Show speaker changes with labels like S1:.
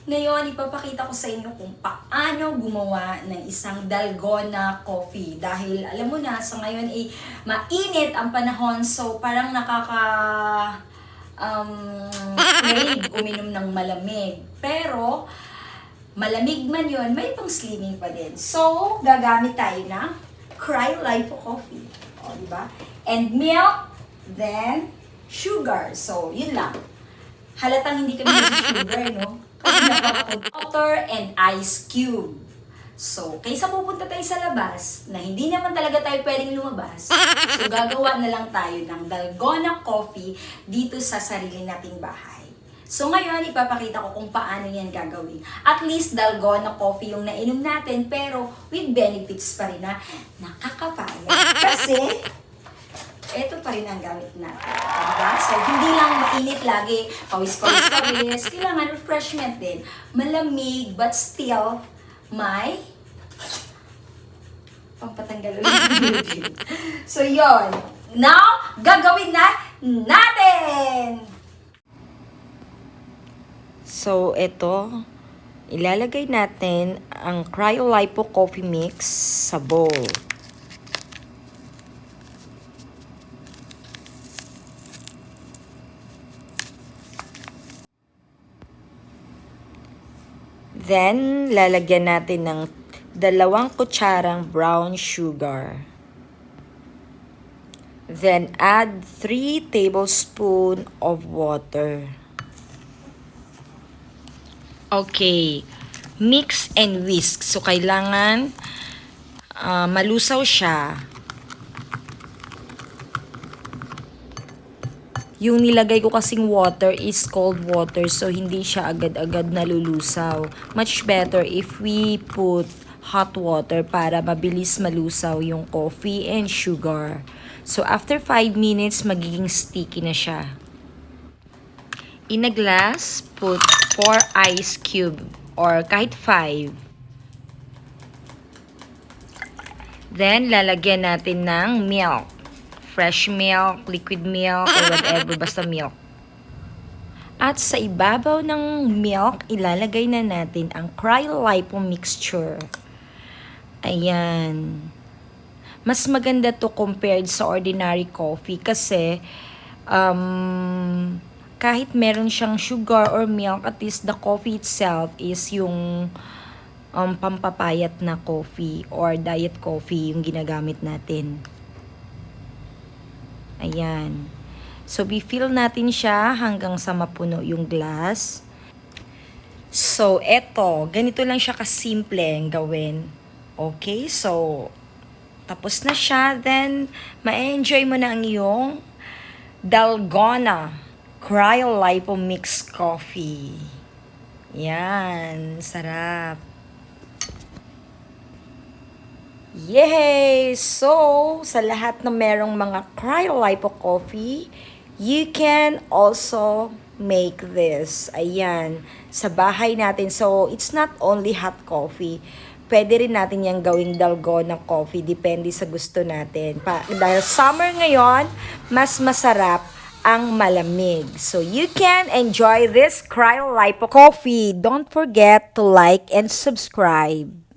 S1: Ngayon, ipapakita ko sa inyo kung paano gumawa ng isang Dalgona coffee. Dahil alam mo na, sa ngayon ay mainit ang panahon, so parang crave uminom ng malamig. Pero, malamig man yon, may pang slimming pa din. So, gagamit tayo ng Cryolipo Coffee. O, diba? And milk, then sugar. So, yun lang. Halatang hindi kami sugar, no? Kasi water and ice cube. So, kaysa pupunta tayo sa labas, na hindi naman talaga tayo pwedeng lumabas, so gagawa na lang tayo ng Dalgona coffee dito sa sarili nating bahay. So, ngayon, ipapakita ko kung paano yan gagawin. At least, Dalgona coffee yung nainom natin, pero with benefits pa rin na nakakapaya. Kasi, ito pa rin ang gamit natin. Diba? So, hindi lang mainit lagi, pawis. Kailangan refreshment din. Malamig, but still, may pampatanggal ulit. So, yon. Now, gagawin na natin!
S2: So, ito, ilalagay natin ang Cryolipo Coffee Mix sa bowl. Then, lalagyan natin ng 2 kutsarang brown sugar. Then, add 3 tablespoons of water. Okay, mix and whisk. So, kailangan malusaw siya. Yung nilagay ko kasing water is cold water, so hindi siya agad-agad nalulusaw. Much better if we put hot water para mabilis malusaw yung coffee and sugar. So, after 5 minutes, magiging sticky na siya. In a glass, put 4 ice cube or kahit 5. Then, lalagyan natin ng milk. Fresh milk, liquid milk, or whatever, basta milk. At sa ibabaw ng milk, ilalagay na natin ang Cryolipo mixture. Ayan. Mas maganda to compared sa ordinary coffee kasi kahit meron siyang sugar or milk, at least the coffee itself is yung pampapayat na coffee or diet coffee yung ginagamit natin. Ayan. So, bi-fill natin siya hanggang sa mapuno yung glass. So, eto. Ganito lang siya kasimple ang gawin. Okay? So, tapos na siya. Then, ma-enjoy mo na ang iyong Dalgona Cryolipo Mix Coffee. Yan. Sarap. Yay! So, sa lahat na merong mga Cryolipo coffee, you can also make this. Ayan, sa bahay natin. So, it's not only hot coffee. Pwede rin natin yung gawing Dalgona coffee. Depende sa gusto natin. Dahil summer ngayon, mas masarap ang malamig. So, you can enjoy this Cryolipo coffee. Don't forget to like and subscribe.